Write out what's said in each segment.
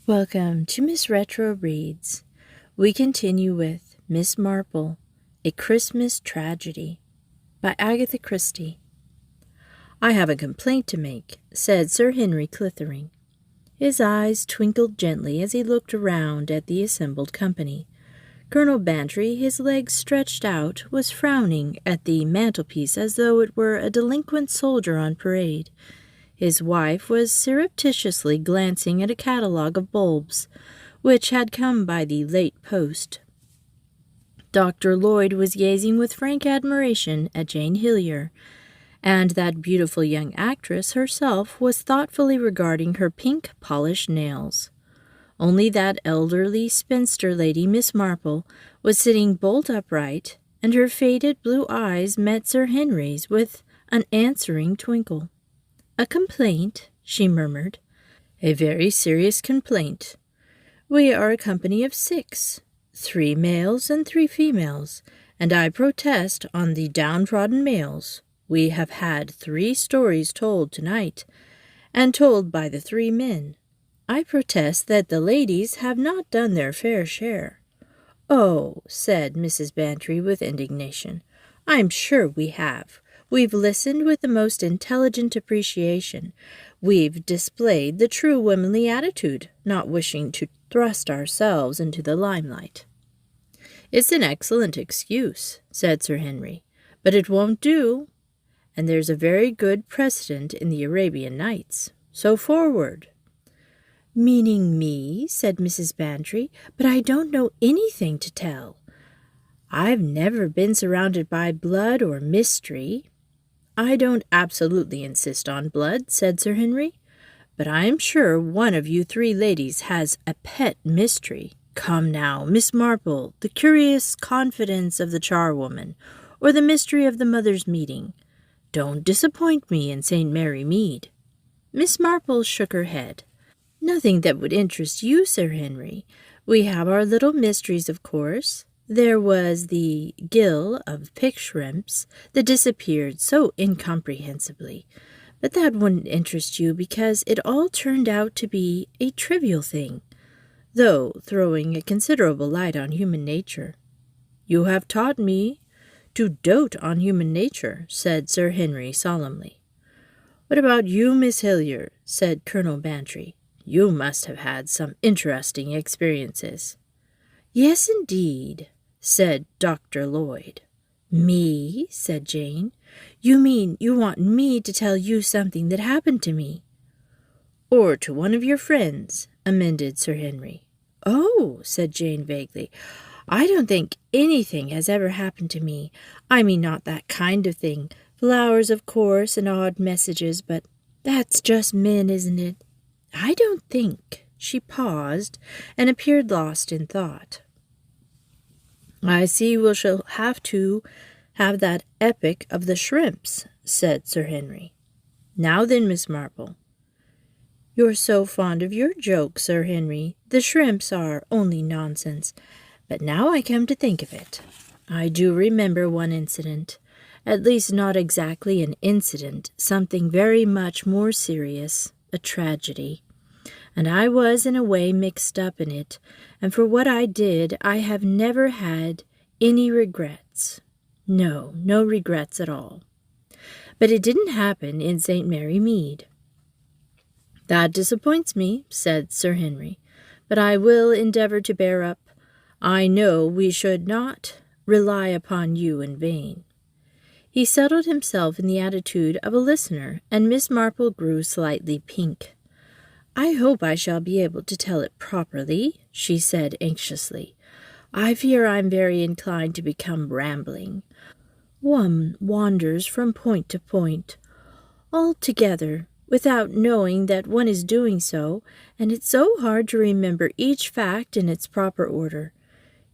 Welcome to Miss Retro Reads. We continue with Miss Marple, A Christmas Tragedy by Agatha Christie. "I have a complaint to make," said Sir Henry Clithering. His eyes twinkled gently as he looked around at the assembled company. Colonel Bantry, his legs stretched out, was frowning at the mantelpiece as though it were a delinquent soldier on parade. His wife was surreptitiously glancing at a catalogue of bulbs, which had come by the late post. Dr. Lloyd was gazing with frank admiration at Jane Hillier, and that beautiful young actress herself was thoughtfully regarding her pink polished nails. Only that elderly spinster lady, Miss Marple, was sitting bolt upright, and her faded blue eyes met Sir Henry's with an answering twinkle. "A complaint," she murmured. "A very serious complaint. We are a company of 6, 3 males and 3 females, and I protest on the downtrodden males. We have had 3 stories told tonight, and told by the 3 men. I protest that the ladies have not done their fair share." "Oh," said Mrs. Bantry with indignation, "I'm sure we have. We've listened with the most intelligent appreciation. We've displayed the true womanly attitude, not wishing to thrust ourselves into the limelight." "It's an excellent excuse," said Sir Henry, "but it won't do. And there's a very good precedent in the Arabian Nights. So forward." "Meaning me," said Mrs. Bantry, "but I don't know anything to tell. I've never been surrounded by blood or mystery." "I don't absolutely insist on blood," said Sir Henry, "but I am sure one of you 3 ladies has a pet mystery. Come now, Miss Marple, the curious confidence of the charwoman, or the mystery of the mothers' meeting. Don't disappoint me in St. Mary Mead." Miss Marple shook her head. "Nothing that would interest you, Sir Henry. We have our little mysteries, of course. There was the gill of pick shrimps that disappeared so incomprehensibly, but that wouldn't interest you because it all turned out to be a trivial thing, though throwing a considerable light on human nature." "You have taught me to dote on human nature," said Sir Henry solemnly. "What about you, Miss Hillier?" said Colonel Bantry. "You must have had some interesting experiences." "Yes, indeed," said Dr. Lloyd. "Me?" said Jane. "You mean you want me to tell you something that happened to me?" "Or to one of your friends," amended Sir Henry. "Oh," said Jane vaguely, "I don't think anything has ever happened to me. I mean, not that kind of thing. Flowers, of course, and odd messages, but that's just men, isn't it? I don't think." She paused and appeared lost in thought. "I see we shall have to have that epic of the shrimps," said Sir Henry. "Now then, Miss Marple." "You're so fond of your jokes, Sir Henry. The shrimps are only nonsense. But now I come to think of it, I do remember one incident, at least not exactly an incident, something very much more serious, a tragedy. And I was in a way mixed up in it, and for what I did I have never had any regrets. No regrets at all. But it didn't happen in St. Mary Mead." "That disappoints me," said Sir Henry, "but I will endeavor to bear up. I know we should not rely upon you in vain." He settled himself in the attitude of a listener, and Miss Marple grew slightly pink. "I hope I shall be able to tell it properly," she said anxiously. "I fear I'm very inclined to become rambling. One wanders from point to point, altogether, without knowing that one is doing so, and it's so hard to remember each fact in its proper order.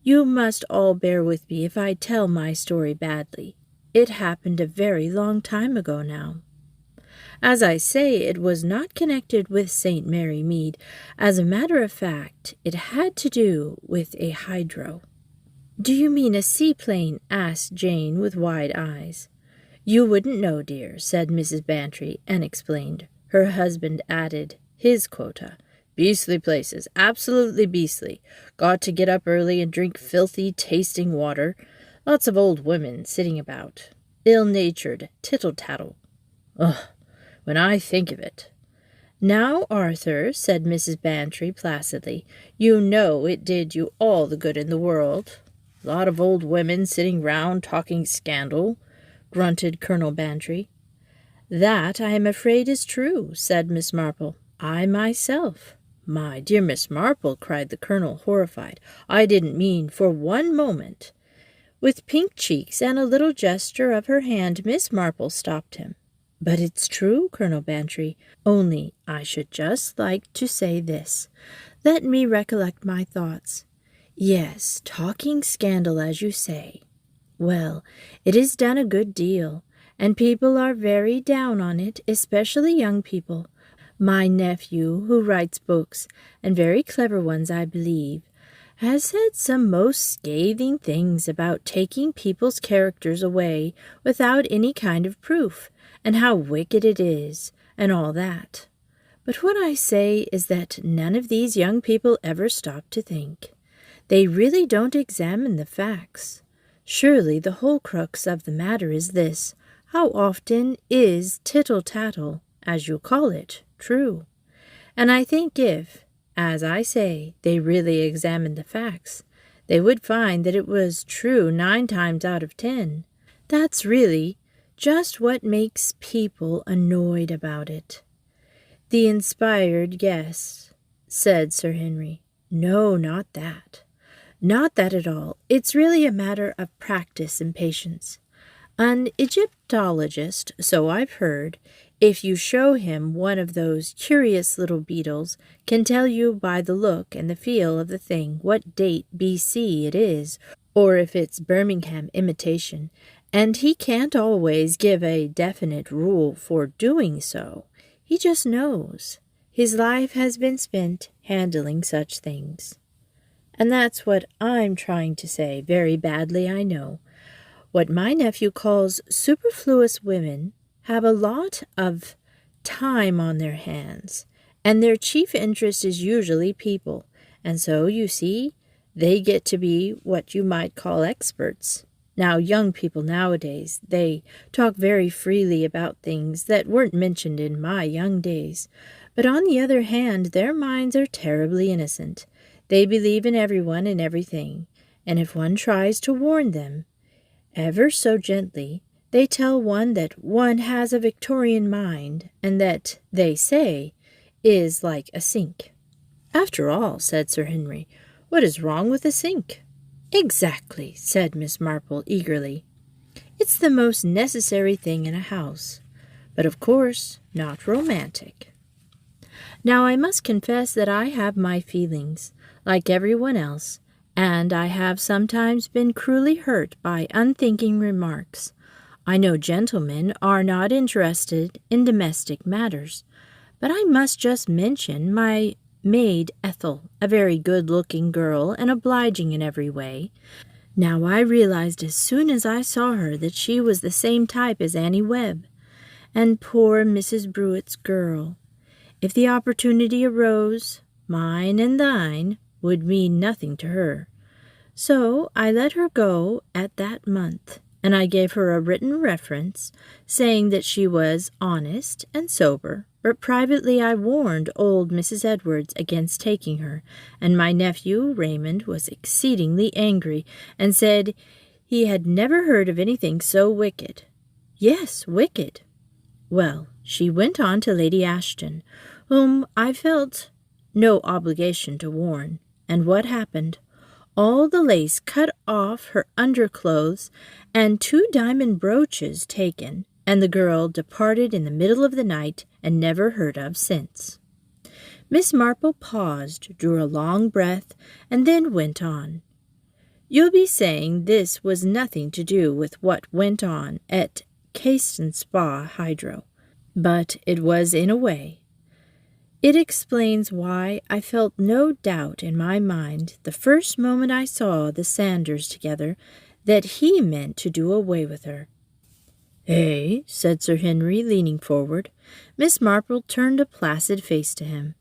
You must all bear with me if I tell my story badly. It happened a very long time ago now. As I say, it was not connected with St. Mary Mead. As a matter of fact, it had to do with a hydro." "Do you mean a seaplane?" asked Jane with wide eyes. "You wouldn't know, dear," said Mrs. Bantry, and explained. Her husband added his quota, Beastly places, absolutely beastly. Got to get up early and drink filthy tasting water. Lots of old women sitting about. Ill-natured, tittle-tattle. Ugh, when I think of it. Now, Arthur, said Mrs. Bantry placidly, you know it did you all the good in the world. Lot of old women sitting round talking scandal, grunted Colonel Bantry. That, I am afraid, is true, said Miss Marple. I myself. My dear Miss Marple, cried the Colonel, horrified, I didn't mean for one moment. With pink cheeks and a little gesture of her hand, Miss Marple stopped him. But it's true, Colonel Bantry, only I should just like to say this. Let me recollect my thoughts. Yes, talking scandal, as you say. Well, it is done a good deal, and people are very down on it, especially young people. My nephew, who writes books, and very clever ones, I believe, has said some most scathing things about taking people's characters away without any kind of proof, and how wicked it is, and all that. But what I say is that none of these young people ever stop to think. They really don't examine the facts. Surely the whole crux of the matter is this: how often is tittle-tattle, as you call it, true? And I think if, as I say, they really examined the facts, they would find that it was true 9 times out of 10. That's really just what makes people annoyed about it. The inspired guess, said Sir Henry. No, not that. Not that at all. It's really a matter of practice and patience. An Egyptologist, so I've heard, if you show him one of those curious little beetles, can tell you by the look and the feel of the thing what date B.C. it is, or if it's Birmingham imitation, and he can't always give a definite rule for doing so. He just knows. His life has been spent handling such things. And that's what I'm trying to say, very badly, I know. What my nephew calls superfluous women have a lot of time on their hands, and their chief interest is usually people, and so, you see, they get to be what you might call experts. Now, young people nowadays, they talk very freely about things that weren't mentioned in my young days, but on the other hand, their minds are terribly innocent. They believe in everyone and everything, and if one tries to warn them, ever so gently, they tell one that one has a Victorian mind, and that, they say, is like a sink. After all, said Sir Henry, what is wrong with a sink? Exactly, said Miss Marple eagerly. It's the most necessary thing in a house, but of course not romantic. Now I must confess that I have my feelings, like everyone else, and I have sometimes been cruelly hurt by unthinking remarks. I know gentlemen are not interested in domestic matters, but I must just mention my maid Ethel, a very good-looking girl and obliging in every way. Now I realized as soon as I saw her that she was the same type as Annie Webb, and poor Mrs. Brewett's girl. If the opportunity arose, mine and thine would mean nothing to her. So I let her go at that month, and I gave her a written reference, saying that she was honest and sober, but privately I warned old Mrs. Edwards against taking her, and my nephew Raymond was exceedingly angry, and said he had never heard of anything so wicked. Yes, wicked. Well, she went on to Lady Ashton, whom I felt no obligation to warn, and what happened? All the lace cut off her underclothes, and 2 diamond brooches taken, and the girl departed in the middle of the night and never heard of since. Miss Marple paused, drew a long breath, and then went on. You'll be saying this was nothing to do with what went on at Caiston Spa Hydro, but it was in a way. It explains why I felt no doubt in my mind the first moment I saw the Sanders together that he meant to do away with her. "Eh?" said Sir Henry, leaning forward. Miss Marple turned a placid face to him.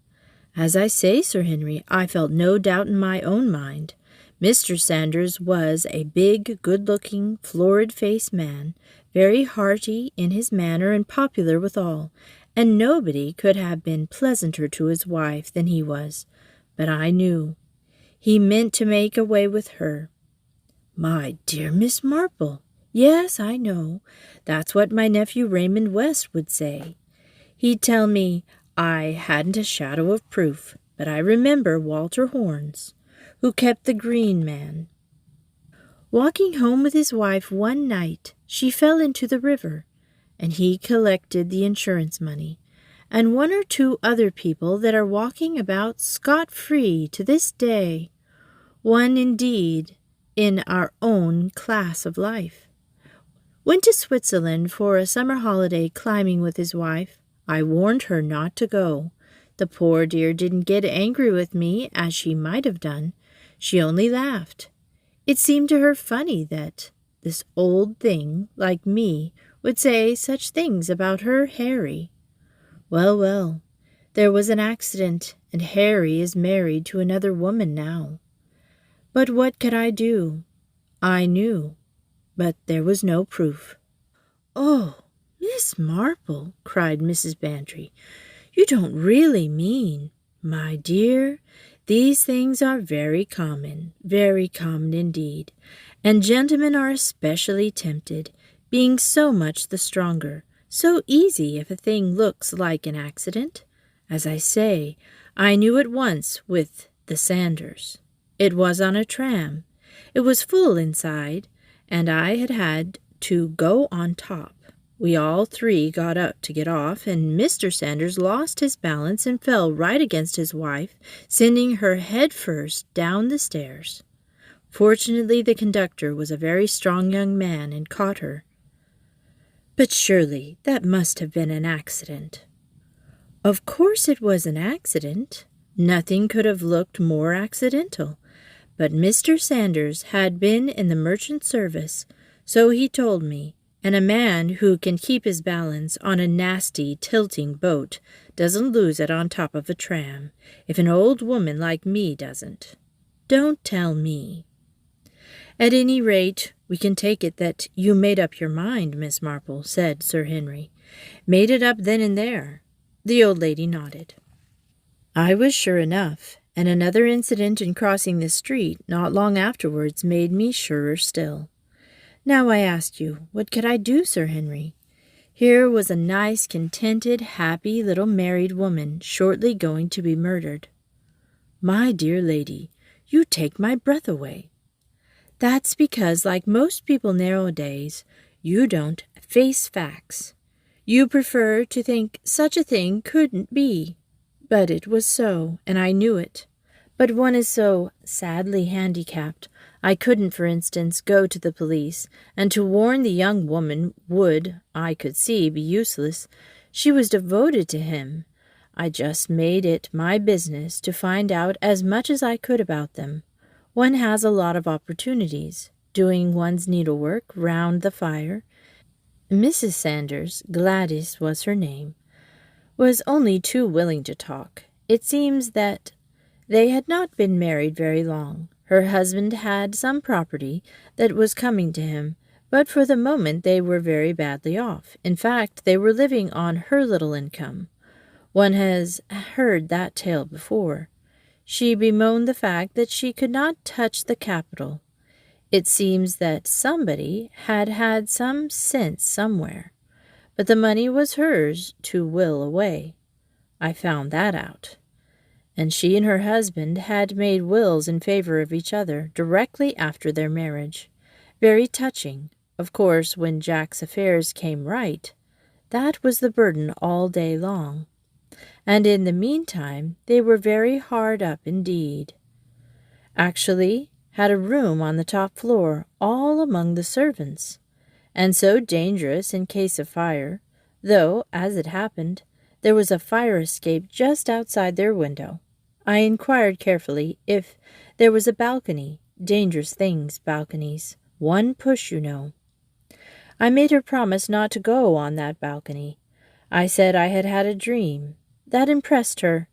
As I say, Sir Henry, I felt no doubt in my own mind. Mr. Sanders was a big, good-looking, florid-faced man, very hearty in his manner and popular with all, and nobody could have been pleasanter to his wife than he was. But I knew he meant to make away with her. My dear Miss Marple, yes, I know. That's what my nephew Raymond West would say. He'd tell me I hadn't a shadow of proof, but I remember Walter Horns, who kept the Green Man. Walking home with his wife one night, she fell into the river, and he collected the insurance money, and one or two other people that are walking about scot-free to this day, one indeed in our own class of life. Went to Switzerland for a summer holiday climbing with his wife. I warned her not to go. The poor dear didn't get angry with me as she might have done. She only laughed. It seemed to her funny that this old thing like me would say such things about her Harry. Well, well, there was an accident, and Harry is married to another woman now. But what could I do? I knew, but there was no proof. Oh, Miss Marple, cried Mrs. Bantry, you don't really mean, my dear, these things are very common indeed, and gentlemen are especially tempted, being so much the stronger, so easy if a thing looks like an accident. As I say, I knew at once with the Sanders. It was on a tram. It was full inside, and I had to go on top. We all three got up to get off, and Mr. Sanders lost his balance and fell right against his wife, sending her head first down the stairs. Fortunately, the conductor was a very strong young man and caught her. But surely that must have been an accident. Of course it was an accident. Nothing could have looked more accidental. But Mr. Sanders had been in the merchant service, so he told me, and a man who can keep his balance on a nasty, tilting boat doesn't lose it on top of a tram, if an old woman like me doesn't. Don't tell me. At any rate, we can take it that you made up your mind, Miss Marple, said Sir Henry. Made it up then and there. The old lady nodded. I was sure enough, and another incident in crossing the street not long afterwards made me surer still. Now I ask you, what could I do, Sir Henry? Here was a nice, contented, happy little married woman shortly going to be murdered. My dear lady, you take my breath away. That's because, like most people nowadays, you don't face facts. You prefer to think such a thing couldn't be. But it was so, and I knew it. But one is so sadly handicapped. I couldn't, for instance, go to the police, and to warn the young woman would, I could see, be useless. She was devoted to him. I just made it my business to find out as much as I could about them. One has a lot of opportunities, doing one's needlework round the fire. Mrs. Sanders, Gladys was her name, was only too willing to talk. It seems that they had not been married very long. Her husband had some property that was coming to him, but for the moment they were very badly off. In fact, they were living on her little income. One has heard that tale before. She bemoaned the fact that she could not touch the capital. It seems that somebody had had some sense somewhere, but the money was hers to will away. I found that out. And she and her husband had made wills in favor of each other directly after their marriage. Very touching. Of course, when Jack's affairs came right, that was the burden all day long. And in the meantime, they were very hard up indeed. Actually had a room on the top floor, all among the servants, and so dangerous in case of fire, though, as it happened, there was a fire escape just outside their window. I inquired carefully if there was a balcony. Dangerous things, balconies. One push, you know. I made her promise not to go on that balcony. I said I had had a dream. That impressed her.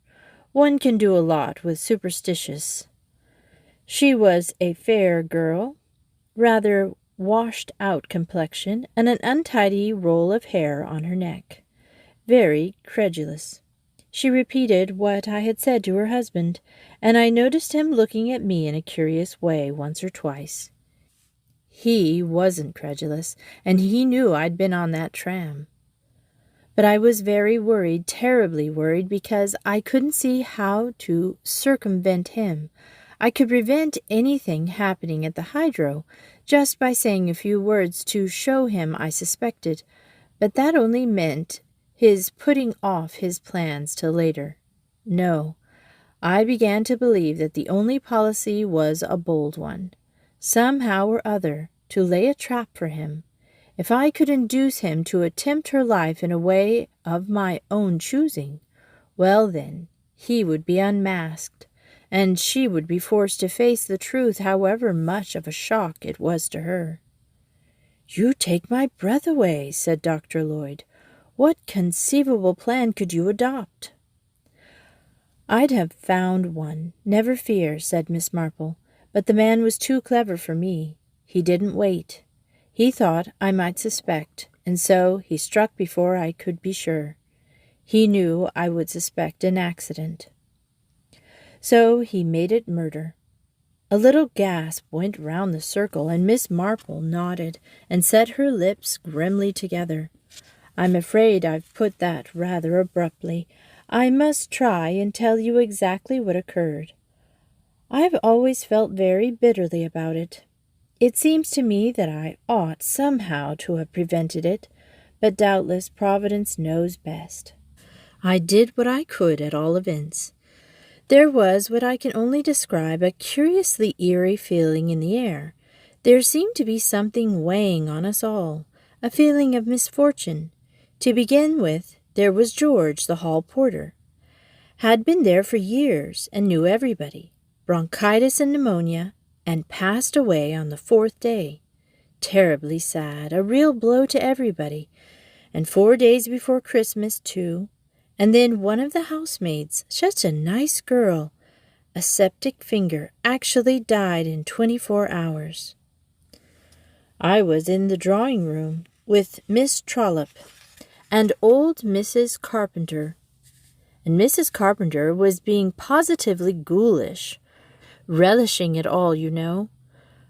One can do a lot with superstitious. She was a fair girl, rather washed-out complexion, and an untidy roll of hair on her neck. Very credulous. She repeated what I had said to her husband, and I noticed him looking at me in a curious way once or twice. He wasn't credulous, and he knew I'd been on that tram. But I was very worried, terribly worried, because I couldn't see how to circumvent him. I could prevent anything happening at the hydro just by saying a few words to show him I suspected, but that only meant his putting off his plans till later. No, I began to believe that the only policy was a bold one, somehow or other, to lay a trap for him. If I could induce him to attempt her life in a way of my own choosing, well then, he would be unmasked, and she would be forced to face the truth, however much of a shock it was to her. "You take my breath away," said Dr. Lloyd. "What conceivable plan could you adopt?" "I'd have found one, never fear," said Miss Marple, "but the man was too clever for me. He didn't wait. He thought I might suspect, and so he struck before I could be sure. He knew I would suspect an accident. So he made it murder." A little gasp went round the circle, and Miss Marple nodded and set her lips grimly together. "I'm afraid I've put that rather abruptly. I must try and tell you exactly what occurred. I've always felt very bitterly about it. It seems to me that I ought somehow to have prevented it, but doubtless Providence knows best. I did what I could at all events. There was what I can only describe a curiously eerie feeling in the air. There seemed to be something weighing on us all, a feeling of misfortune. To begin with, there was George, the hall porter. Had been there for years and knew everybody. Bronchitis and pneumonia, and passed away on the 4th day. Terribly sad, a real blow to everybody. And 4 days before Christmas, too. And then one of the housemaids, such a nice girl, a septic finger, actually died in 24 hours. I was in the drawing-room with Miss Trollope and old Mrs. Carpenter, and Mrs. Carpenter was being positively ghoulish, relishing it all, you know.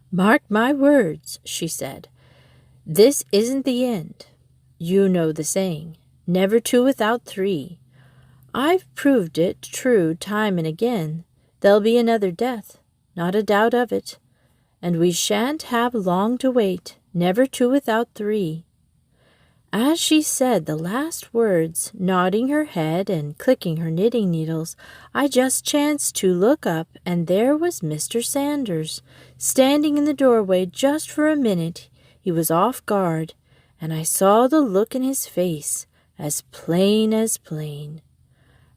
"Mark my words," she said. "This isn't the end. You know the saying, 'Never two without three.' I've proved it true time and again. There'll be another death, not a doubt of it. And we shan't have long to wait, never two without three." As she said the last words, nodding her head and clicking her knitting needles, I just chanced to look up, and there was Mr. Sanders, standing in the doorway just for a minute. He was off guard, and I saw the look in his face, as plain as plain.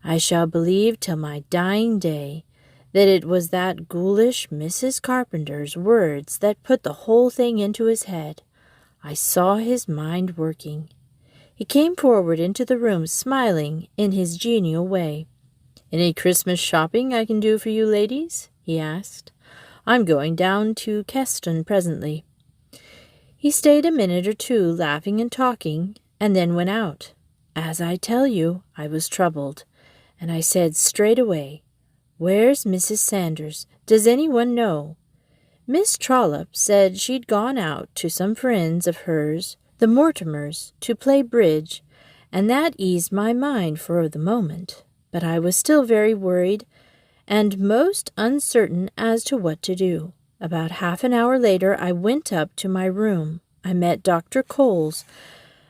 I shall believe till my dying day that it was that ghoulish Mrs. Carpenter's words that put the whole thing into his head. I saw his mind working. He came forward into the room, smiling in his genial way. "Any Christmas shopping I can do for you ladies?" he asked. "I'm going down to Keston presently." He stayed a minute or two laughing and talking, and then went out. As I tell you, I was troubled, and I said straight away, "Where's Mrs. Sanders? Does anyone know?" Miss Trollope said she'd gone out to some friends of hers, the Mortimers, to play bridge, and that eased my mind for the moment. But I was still very worried and most uncertain as to what to do. About half an hour later I went up to my room. I met Dr. Coles,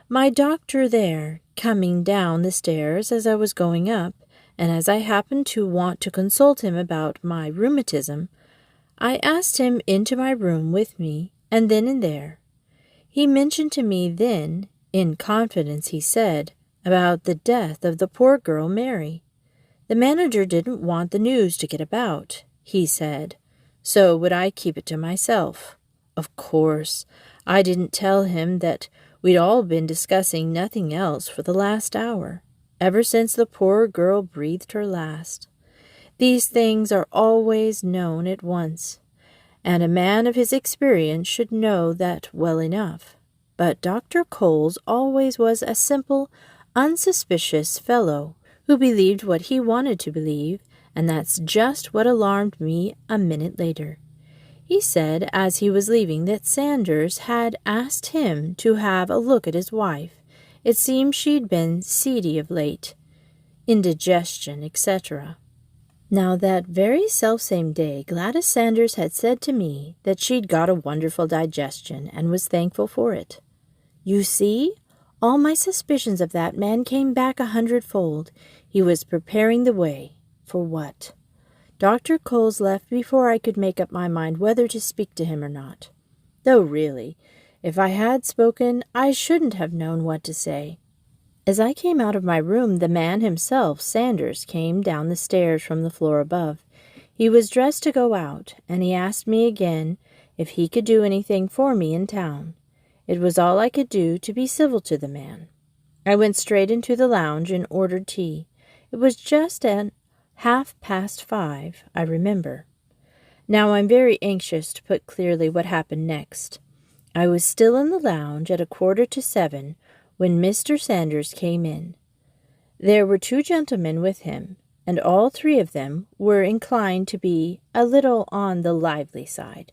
my doctor there, coming down the stairs as I was going up, and as I happened to want to consult him about my rheumatism, I asked him into my room with me, and then and there. He mentioned to me then, in confidence he said, about the death of the poor girl Mary. The manager didn't want the news to get about, he said, so would I keep it to myself. Of course, I didn't tell him that we'd all been discussing nothing else for the last hour, ever since the poor girl breathed her last. These things are always known at once, and a man of his experience should know that well enough. But Dr. Coles always was a simple, unsuspicious fellow who believed what he wanted to believe, and that's just what alarmed me a minute later. He said as he was leaving that Sanders had asked him to have a look at his wife. It seemed she'd been seedy of late, indigestion, etc. Now that very selfsame day Gladys Sanders had said to me that she'd got a wonderful digestion and was thankful for it. You see, all my suspicions of that man came back 100-fold. He was preparing the way. For what? Dr. Coles left before I could make up my mind whether to speak to him or not. Though really, if I had spoken, I shouldn't have known what to say. As I came out of my room, the man himself, Sanders, came down the stairs from the floor above. He was dressed to go out, and he asked me again if he could do anything for me in town. It was all I could do to be civil to the man. I went straight into the lounge and ordered tea. It was just at 5:30, I remember. Now I'm very anxious to put clearly what happened next. I was still in the lounge at 6:45 when Mr. Sanders came in. There were 2 gentlemen with him, and all 3 of them were inclined to be a little on the lively side.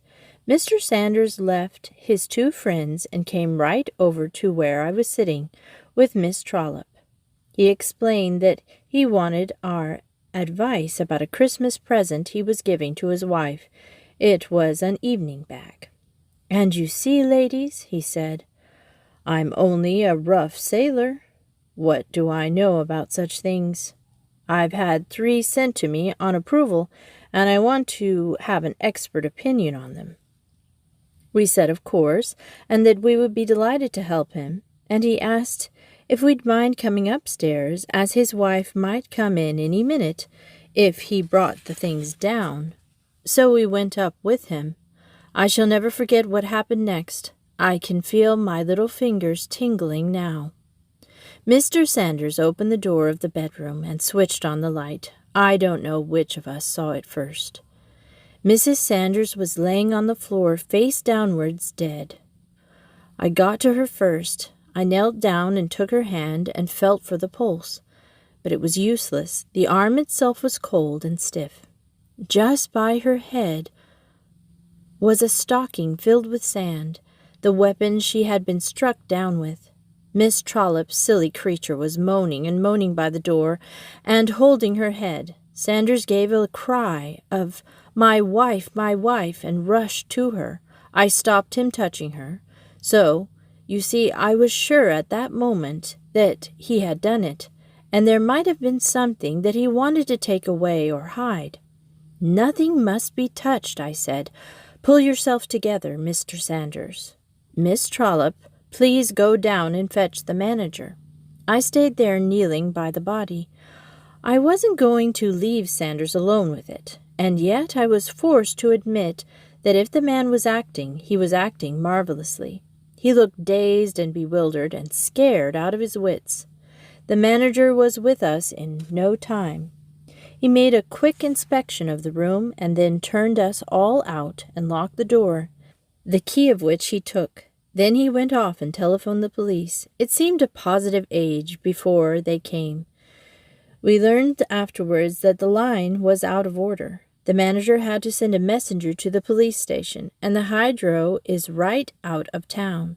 Mr. Sanders left his 2 friends and came right over to where I was sitting with Miss Trollope. He explained that he wanted our advice about a Christmas present he was giving to his wife. It was an evening bag. "And you see, ladies," he said, "I'm only a rough sailor. What do I know about such things? I've had 3 sent to me on approval, and I want to have an expert opinion on them." We said of course, and that we would be delighted to help him, and he asked if we'd mind coming upstairs, as his wife might come in any minute if he brought the things down. So we went up with him. I shall never forget what happened next. I can feel my little fingers tingling now. Mr. Sanders opened the door of the bedroom and switched on the light. I don't know which of us saw it first. Mrs. Sanders was laying on the floor, face downwards, dead. I got to her first. I knelt down and took her hand and felt for the pulse. But it was useless. The arm itself was cold and stiff. Just by her head was a stocking filled with sand, the weapon she had been struck down with. Miss Trollope, silly creature, was moaning and moaning by the door and holding her head. Sanders gave a cry of my wife, and rushed to her. I stopped him touching her. So, you see, I was sure at that moment that he had done it, and there might have been something that he wanted to take away or hide. "Nothing must be touched," I said. "Pull yourself together, Mr. Sanders. Miss Trollope, please go down and fetch the manager." I stayed there kneeling by the body. I wasn't going to leave Sanders alone with it, and yet I was forced to admit that if the man was acting, he was acting marvelously. He looked dazed and bewildered and scared out of his wits. The manager was with us in no time. He made a quick inspection of the room and then turned us all out and locked the door, the key of which he took. Then he went off and telephoned the police. It seemed a positive age before they came. We learned afterwards that the line was out of order. The manager had to send a messenger to the police station, and the hydro is right out of town,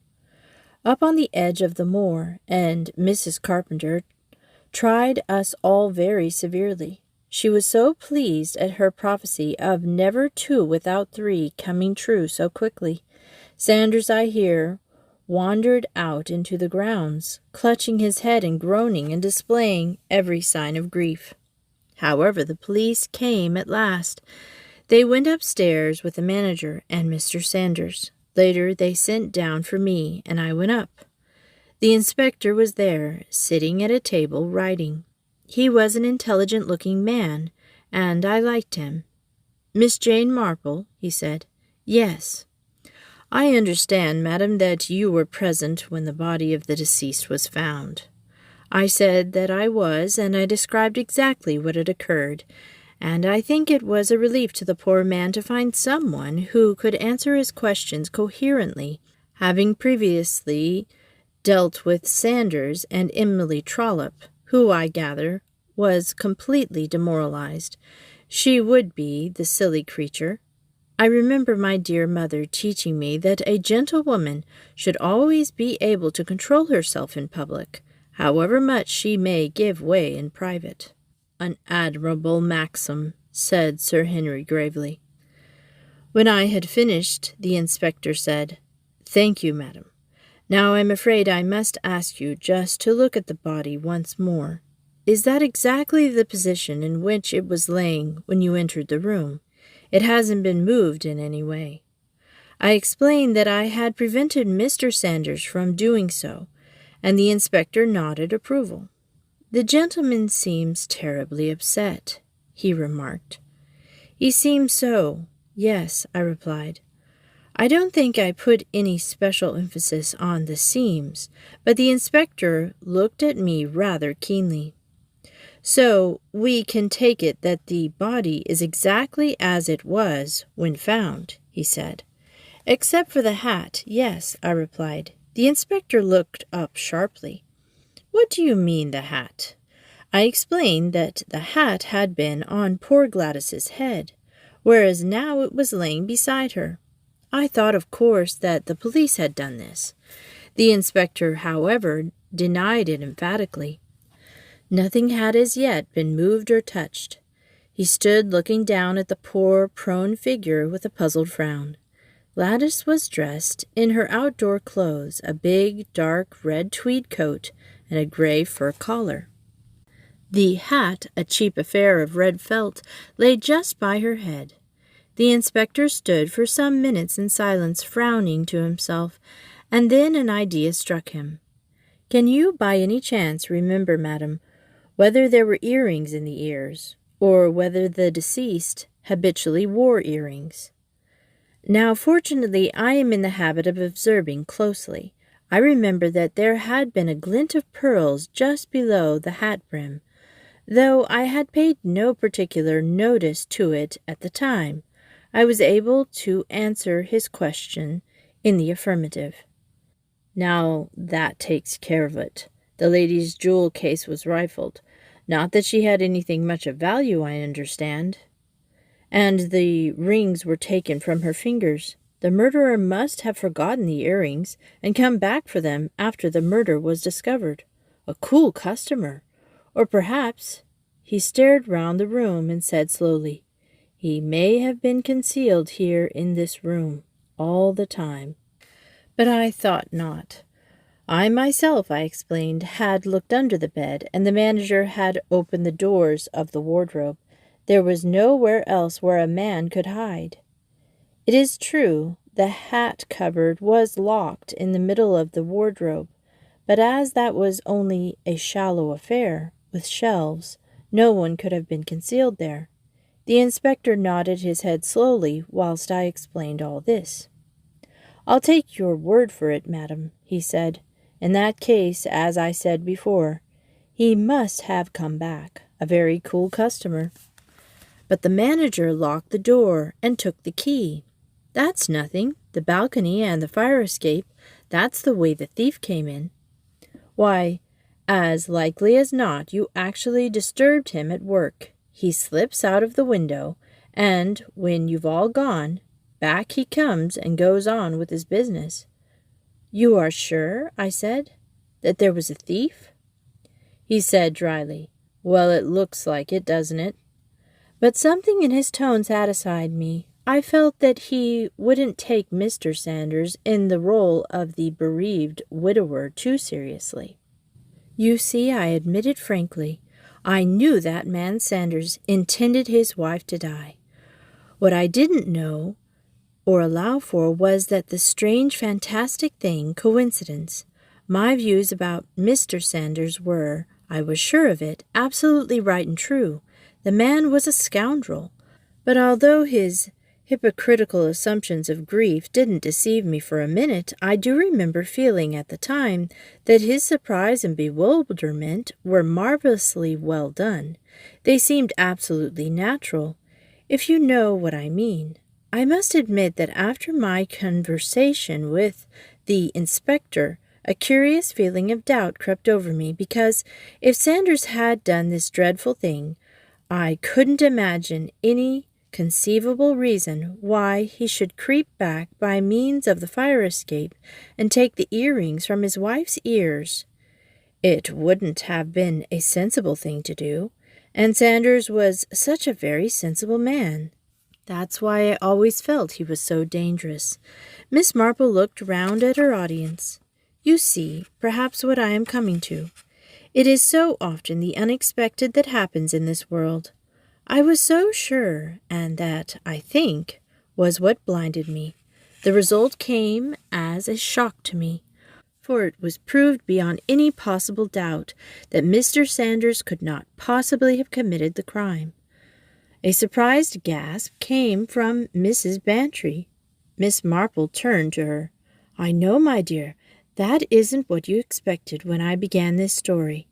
up on the edge of the moor, and Mrs. Carpenter tried us all very severely. She was so pleased at her prophecy of never 2 without 3 coming true so quickly. Sanders, I hear, wandered out into the grounds, clutching his head and groaning and displaying every sign of grief. However, the police came at last. They went upstairs with the manager and Mr. Sanders. Later they sent down for me, and I went up. The inspector was there, sitting at a table writing. He was an intelligent-looking man, and I liked him. "Miss Jane Marple," he said. "Yes." "I understand, madam, that you were present when the body of the deceased was found." I said that I was, and I described exactly what had occurred, and I think it was a relief to the poor man to find someone who could answer his questions coherently, having previously dealt with Sanders and Emily Trollope, who, I gather, was completely demoralized. She would be, the silly creature. I remember my dear mother teaching me that a gentlewoman should always be able to control herself in public, however much she may give way in private. An admirable maxim, said Sir Henry gravely. When I had finished, the inspector said, "Thank you, madam. Now I'm afraid I must ask you just to look at the body once more. Is that exactly the position in which it was laying when you entered the room? It hasn't been moved in any way." I explained that I had prevented Mr. Sanders from doing so, and the inspector nodded approval. "The gentleman seems terribly upset," he remarked. "He seems so, yes," I replied. I don't think I put any special emphasis on the seams, but the inspector looked at me rather keenly. "So we can take it that the body is exactly as it was when found," he said. "Except for the hat, yes," I replied. The inspector looked up sharply. "What do you mean, the hat?" I explained that the hat had been on poor Gladys's head, whereas now it was laying beside her. I thought, of course, that the police had done this. The inspector, however, denied it emphatically. Nothing had as yet been moved or touched. He stood looking down at the poor, prone figure with a puzzled frown. Gladys was dressed in her outdoor clothes, a big, dark red tweed coat and a gray fur collar. The hat, a cheap affair of red felt, lay just by her head. The inspector stood for some minutes in silence, frowning to himself, and then an idea struck him. "Can you by any chance remember, madam, whether there were earrings in the ears, or whether the deceased habitually wore earrings?" Now, fortunately, I am in the habit of observing closely. I remember that there had been a glint of pearls just below the hat brim, though I had paid no particular notice to it at the time. I was able to answer his question in the affirmative. "Now that takes care of it. The lady's jewel case was rifled. Not that she had anything much of value, I understand. And the rings were taken from her fingers. The murderer must have forgotten the earrings and come back for them after the murder was discovered. A cool customer. Or perhaps," he stared round the room and said slowly, "he may have been concealed here in this room all the time." But I thought not. I myself, I explained, had looked under the bed, and the manager had opened the doors of the wardrobe. There was nowhere else where a man could hide. It is true, the hat cupboard was locked in the middle of the wardrobe, but as that was only a shallow affair, with shelves, no one could have been concealed there. The inspector nodded his head slowly whilst I explained all this. "I'll take your word for it, madam," he said. "In that case, as I said before, he must have come back, a very cool customer." "But the manager locked the door and took the key." "That's nothing. The balcony and the fire escape, that's the way the thief came in." "Why, as likely as not, you actually disturbed him at work. He slips out of the window, and when you've all gone, back he comes and goes on with his business." "You are sure," I said, "that there was a thief?" He said dryly, "Well, it looks like it, doesn't it?" But something in his tone satisfied me. I felt that he wouldn't take Mr. Sanders in the role of the bereaved widower too seriously. "You see," I admitted frankly, "I knew that man Sanders intended his wife to die. What I didn't know or allow for was that the strange, fantastic thing, coincidence. My views about Mr. Sanders were, I was sure of it, absolutely right and true. The man was a scoundrel. But although his hypocritical assumptions of grief didn't deceive me for a minute, I do remember feeling at the time that his surprise and bewilderment were marvelously well done. They seemed absolutely natural, if you know what I mean. I must admit that after my conversation with the inspector, a curious feeling of doubt crept over me, because if Sanders had done this dreadful thing, I couldn't imagine any conceivable reason why he should creep back by means of the fire escape and take the earrings from his wife's ears. It wouldn't have been a sensible thing to do, and Sanders was such a very sensible man. That's why I always felt he was so dangerous. Miss Marple looked round at her audience. You see, perhaps, what I am coming to. It is so often the unexpected that happens in this world. I was so sure, and that, I think, was what blinded me. The result came as a shock to me, for it was proved beyond any possible doubt that Mr. Sanders could not possibly have committed the crime. A surprised gasp came from Mrs. Bantry. Miss Marple turned to her. I know, my dear, that isn't what you expected when I began this story.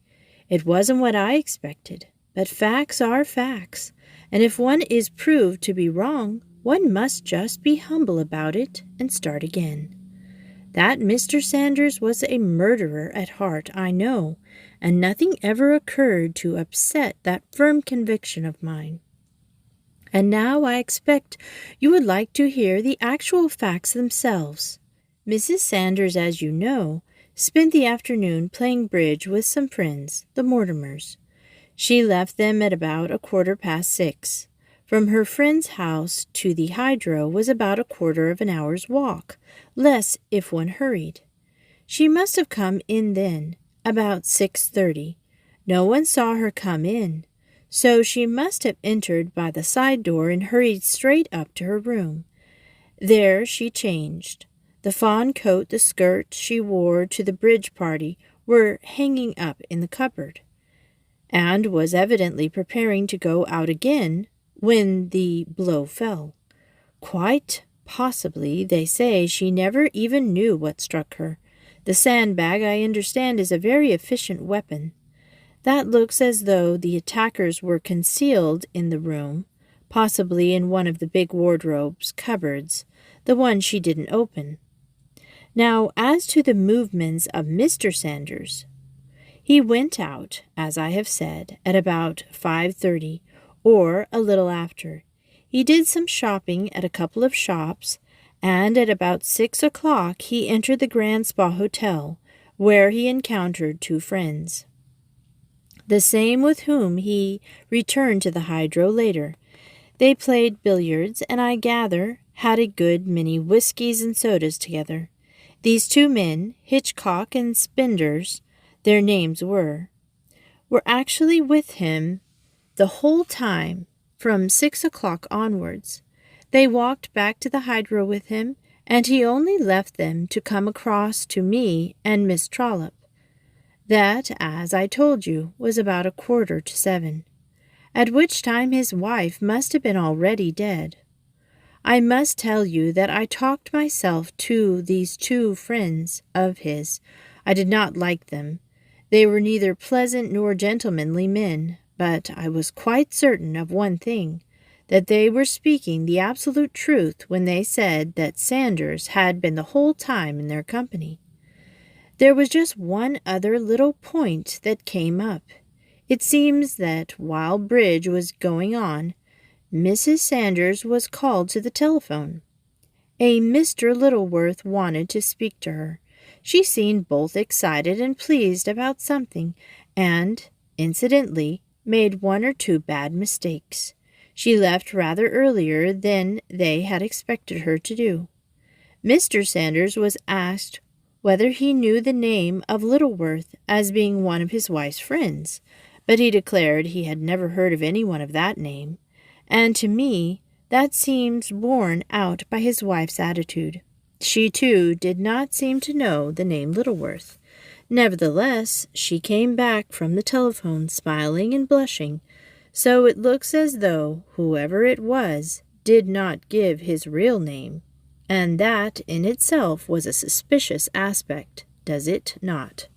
It wasn't what I expected, but facts are facts, and if one is proved to be wrong, one must just be humble about it and start again. That Mr. Sanders was a murderer at heart, I know, and nothing ever occurred to upset that firm conviction of mine. And now I expect you would like to hear the actual facts themselves. Mrs. Sanders, as you know, spent the afternoon playing bridge with some friends, the Mortimers. She left them at about 6:15. From her friend's house to the hydro was about 1/4 of an hour's walk, less if one hurried. She must have come in then, about 6:30. No one saw her come in, so she must have entered by the side door and hurried straight up to her room. There she changed. The fawn coat, the skirt she wore to the bridge party were hanging up in the cupboard, and was evidently preparing to go out again when the blow fell. Quite possibly, they say, she never even knew what struck her. The sandbag, I understand, is a very efficient weapon. That looks as though the attackers were concealed in the room, possibly in one of the big wardrobe's cupboards, the one she didn't open. Now, as to the movements of Mr. Sanders, he went out, as I have said, at about 5:30, or a little after. He did some shopping at a couple of shops, and at about 6 o'clock he entered the Grand Spa Hotel, where he encountered 2 friends, the same with whom he returned to the hydro later. They played billiards, and I gather had a good many whiskies and sodas together. These 2 men, Hitchcock and Spinders, their names were actually with him the whole time from 6 o'clock onwards. They walked back to the hydro with him, and he only left them to come across to me and Miss Trollope. That, as I told you, was about 6:45, at which time his wife must have been already dead. I must tell you that I talked myself to these 2 friends of his. I did not like them. They were neither pleasant nor gentlemanly men, but I was quite certain of one thing, that they were speaking the absolute truth when they said that Sanders had been the whole time in their company. There was just one other little point that came up. It seems that while bridge was going on, Mrs. Sanders was called to the telephone. A Mr. Littleworth wanted to speak to her. She seemed both excited and pleased about something, and, incidentally, made 1 or 2 bad mistakes. She left rather earlier than they had expected her to do. Mr. Sanders was asked whether he knew the name of Littleworth as being one of his wife's friends, but he declared he had never heard of anyone of that name, and to me that seems borne out by his wife's attitude. She, too, did not seem to know the name Littleworth. Nevertheless, she came back from the telephone smiling and blushing, so it looks as though whoever it was did not give his real name, and that in itself was a suspicious aspect, does it not?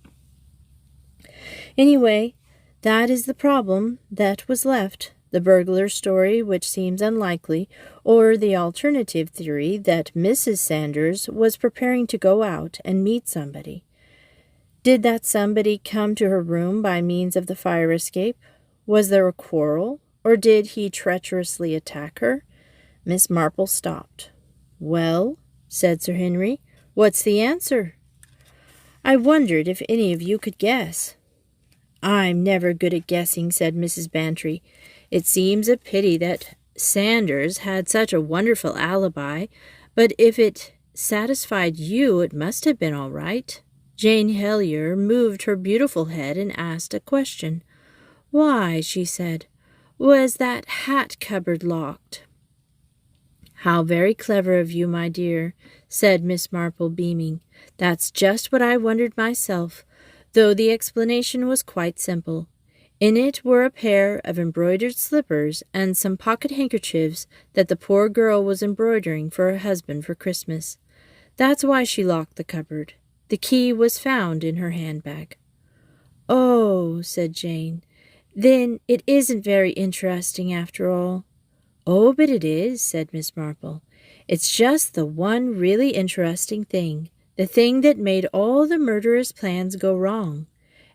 Anyway, That is the problem that was left. The burglar's story, which seems unlikely, or the alternative theory that Mrs. Sanders was preparing to go out and meet somebody. Did that somebody come to her room by means of the fire escape? Was there a quarrel, or did he treacherously attack her? Miss Marple stopped. "Well," said Sir Henry, "what's the answer?" "I wondered if any of you could guess." "I'm never good at guessing," said Mrs. Bantry. "It seems a pity that Sanders had such a wonderful alibi, but if it satisfied you, it must have been all right." Jane Hellyer moved her beautiful head and asked a question. "Why," she said, "was that hat cupboard locked?" "How very clever of you, my dear," said Miss Marple, beaming. "That's just what I wondered myself, though the explanation was quite simple. In it were a pair of embroidered slippers and some pocket handkerchiefs that the poor girl was embroidering for her husband for Christmas. That's why she locked the cupboard. The key was found in her handbag." "Oh," said Jane, "then it isn't very interesting after all." "Oh, but it is," said Miss Marple. "It's just the one really interesting thing, the thing that made all the murderous plans go wrong.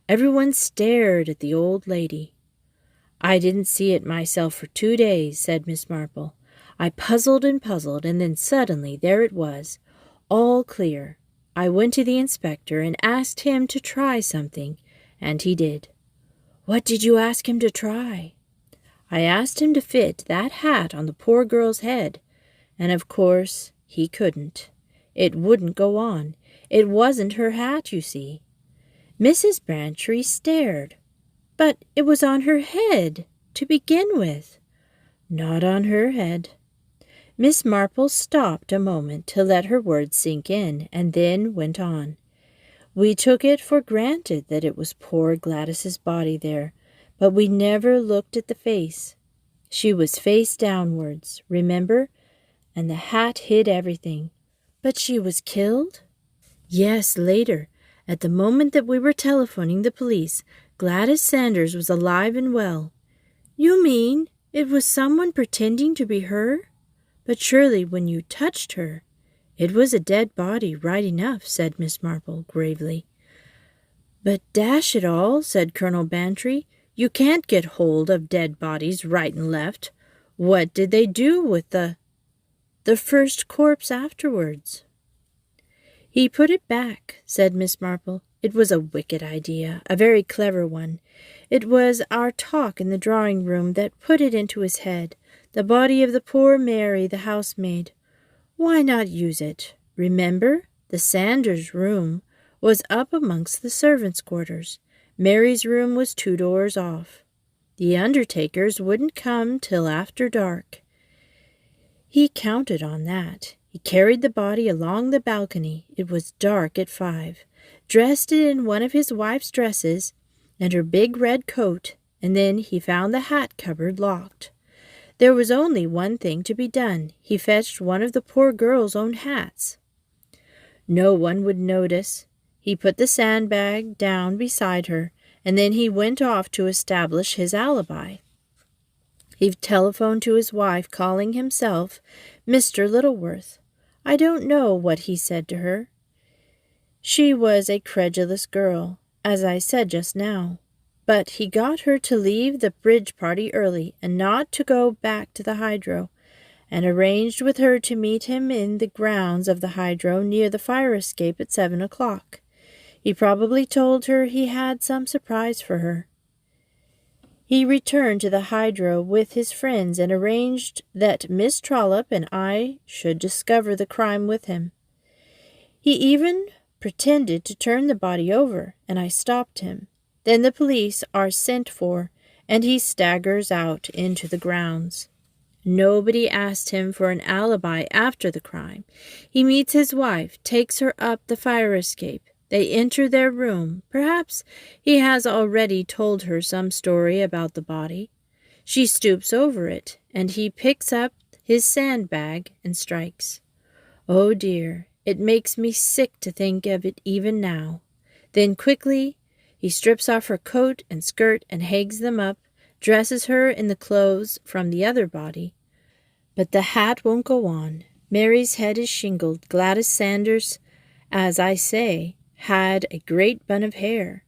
Everyone stared at the old lady." "I didn't see it myself for 2 days," said Miss Marple. "I puzzled and puzzled, and then suddenly there it was, all clear. I went to the inspector and asked him to try something, and he did." "What did you ask him to try?" "I asked him to fit that hat on the poor girl's head, and of course he couldn't. It wouldn't go on. It wasn't her hat, you see." Mrs. Bantry stared. "But it was on her head, to begin with." "Not on her head." Miss Marple stopped a moment to let her words sink in, and then went on. "We took it for granted that it was poor Gladys's body there, but we never looked at the face. She was face downwards, remember, and the hat hid everything." "But she was killed?" "Yes, later. At the moment that we were telephoning the police, Gladys Sanders was alive and well." "You mean it was someone pretending to be her? But surely when you touched her—" "It was a dead body, right enough," said Miss Marple gravely. "But dash it all," said Colonel Bantry, "you can't get hold of dead bodies right and left. What did they do with the first corpse afterwards?" "He put it back," said Miss Marple. "It was a wicked idea, a very clever one. It was our talk in the drawing-room that put it into his head, the body of the poor Mary, the housemaid. Why not use it? Remember, the Sanders' room was up amongst the servants' quarters. Mary's room was 2 doors off. The undertakers wouldn't come till after dark. He counted on that. He carried the body along the balcony. It was dark at 5. Dressed it in one of his wife's dresses and her big red coat, and then he found the hat cupboard locked. There was only one thing to be done. He fetched one of the poor girl's own hats. No one would notice. He put the sandbag down beside her, and then he went off to establish his alibi. He telephoned to his wife, calling himself Mr. Littleworth. I don't know what he said to her. She was a credulous girl, as I said just now. But he got her to leave the bridge party early and not to go back to the hydro, and arranged with her to meet him in the grounds of the hydro near the fire escape at 7 o'clock. He probably told her he had some surprise for her. He returned to the hydro with his friends and arranged that Miss Trollope and I should discover the crime with him. He even pretended to turn the body over, and I stopped him. Then the police are sent for, and he staggers out into the grounds. Nobody asked him for an alibi after the crime. He meets his wife, takes her up the fire escape. They enter their room. Perhaps he has already told her some story about the body. She stoops over it, and he picks up his sandbag and strikes. Oh dear, it makes me sick to think of it even now. Then quickly He strips off her coat and skirt and hangs them up, dresses her in the clothes from the other body. But the hat won't go on. Mary's head is shingled. Gladys Sanders, as I say, had a great bun of hair.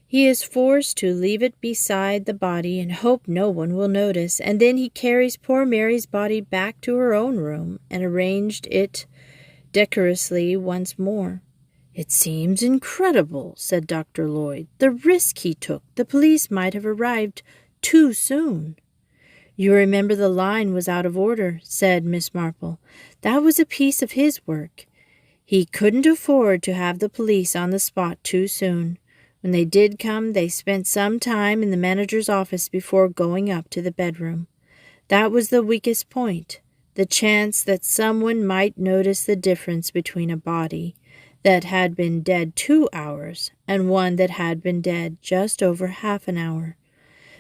He is forced to leave it beside the body and hope no one will notice, and then he carries poor Mary's body back to her own room and arranged it decorously once more. "It seems incredible," said Dr. Lloyd. "The risk he took. The police might have arrived too soon." "You remember the line was out of order," said Miss Marple. "That was a piece of his work. He couldn't afford to have the police on the spot too soon. When they did come, they spent some time in the manager's office before going up to the bedroom. That was the weakest point, the chance that someone might notice the difference between a body that had been dead 2 hours and one that had been dead just over half an hour.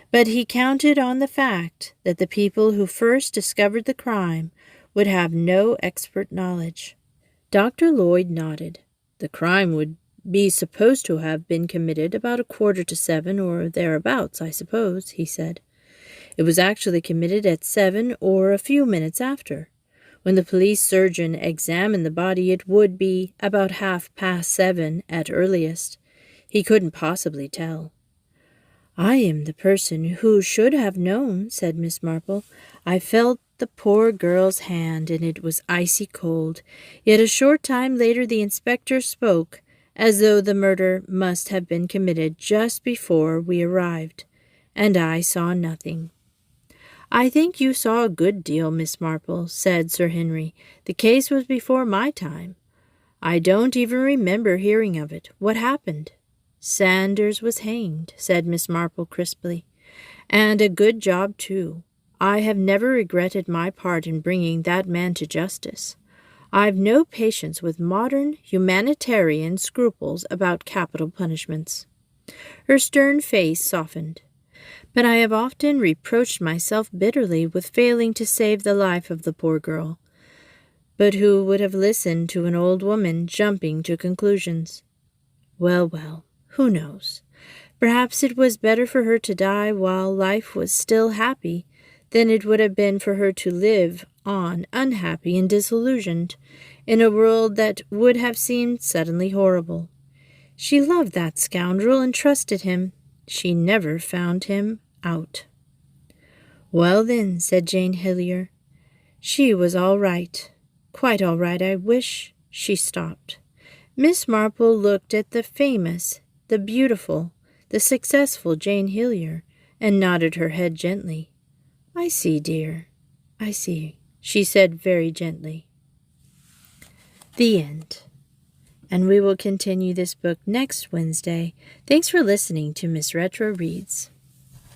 But he counted on the fact that the people who first discovered the crime would have no expert knowledge." Dr. Lloyd nodded. "The crime would be supposed to have been committed about 6:45 or thereabouts, I suppose," he said. "It was actually committed at 7 or a few minutes after. When the police surgeon examined the body, it would be about 7:30 at earliest. He couldn't possibly tell." "I am the person who should have known," said Miss Marple. "I felt the poor girl's hand, and it was icy cold. Yet a short time later the inspector spoke, as though the murder must have been committed just before we arrived, and I saw nothing." "I think you saw a good deal, Miss Marple," said Sir Henry. "The case was before my time. I don't even remember hearing of it. What happened?" "Sanders was hanged," said Miss Marple crisply. "And a good job, too. I have never regretted my part in bringing that man to justice. I've no patience with modern humanitarian scruples about capital punishments." Her stern face softened. "But I have often reproached myself bitterly with failing to save the life of the poor girl. But who would have listened to an old woman jumping to conclusions? Well, well, who knows? Perhaps it was better for her to die while life was still happy than it would have been for her to live on unhappy and disillusioned in a world that would have seemed suddenly horrible. She loved that scoundrel and trusted him. She never found him out." "Well, then," said Jane Hillier, "she was all right. Quite all right. I wish—" She stopped. Miss Marple looked at the famous, the beautiful, the successful Jane Hillier, and nodded her head gently. "I see, dear, I see," she said very gently. The end. And we will continue this book next Wednesday. Thanks for listening to Miss Retro Reads.